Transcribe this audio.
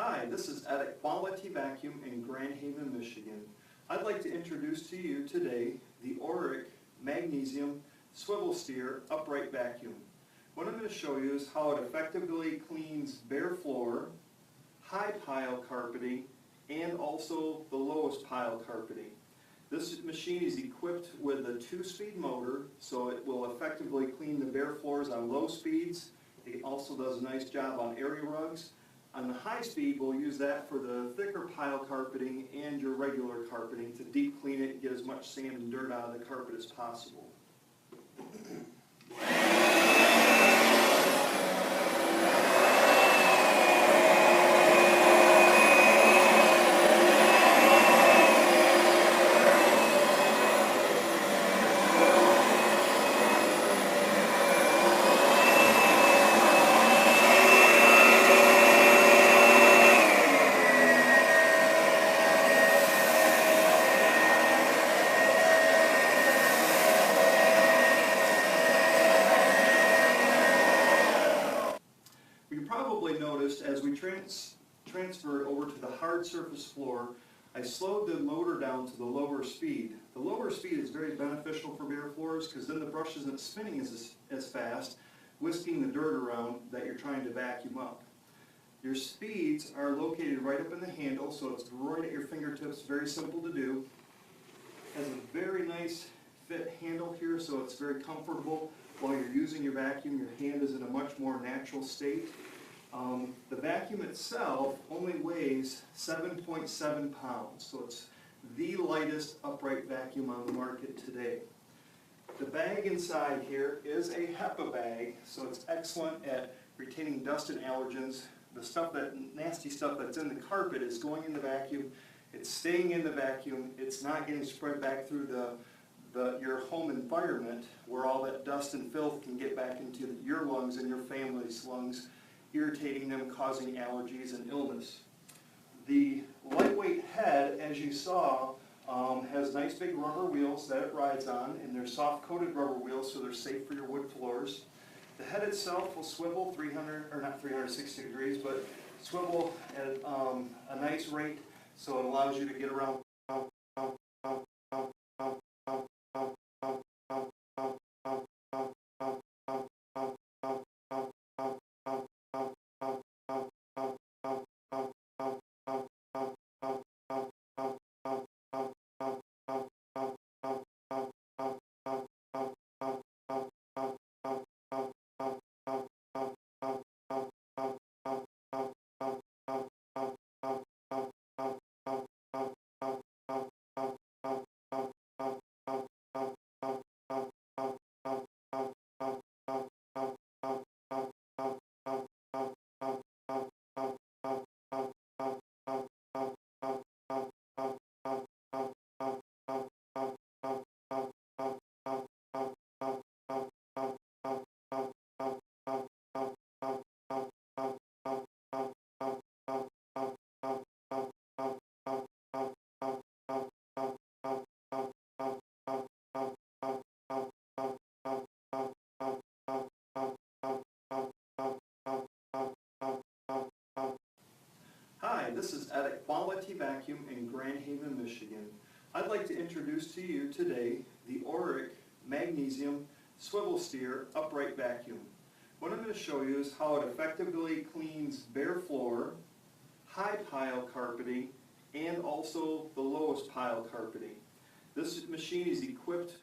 Hi, this is Oreck LW100 Vacuum in Grand Haven, Michigan. I'd like to introduce to you today the Oreck Magnesium Swivel Steer Upright Vacuum. What I'm going to show you is how it effectively cleans bare floor, high pile carpeting, and also the lowest pile carpeting. This machine is equipped with a 2-speed motor, so it will effectively clean the bare floors on low speeds. It also does a nice job on area rugs. On the high speed, we'll use that for the thicker pile carpeting and your regular carpeting to deep clean it and get as much sand and dirt out of the carpet as possible. You probably noticed as we transferred over to the hard surface floor, I slowed the motor down to the lower speed. The lower speed is very beneficial for bare floors because then the brush isn't spinning as fast, whisking the dirt around that you're trying to vacuum up. Your speeds are located right up in the handle, so it's right at your fingertips, very simple to do. Has a very nice fit handle here, so it's very comfortable while you're using your vacuum. Your hand is in a much more natural state. The vacuum itself only weighs 7.7 pounds, so it's the lightest upright vacuum on the market today. The bag inside here is a HEPA bag, so it's excellent at retaining dust and allergens. The stuff, that nasty stuff that's in the carpet, is going in the vacuum. It's staying in the vacuum. It's not getting spread back through your home environment where all that dust and filth can get back into your lungs and your family's lungs, irritating them, causing allergies and illness. The lightweight head, as you saw, has nice big rubber wheels that it rides on, and they're soft-coated rubber wheels, so they're safe for your wood floors. The head itself will swivel 360 degrees, but swivel at a nice rate, so it allows you to get around Hi, this is Oreck LW100 Vacuum in Grand Haven, Michigan. I'd like to introduce to you today the Oreck Magnesium Swivel Steer Upright Vacuum. What I'm going to show you is how it effectively cleans bare floor, high pile carpeting, and also the lowest pile carpeting. This machine is equipped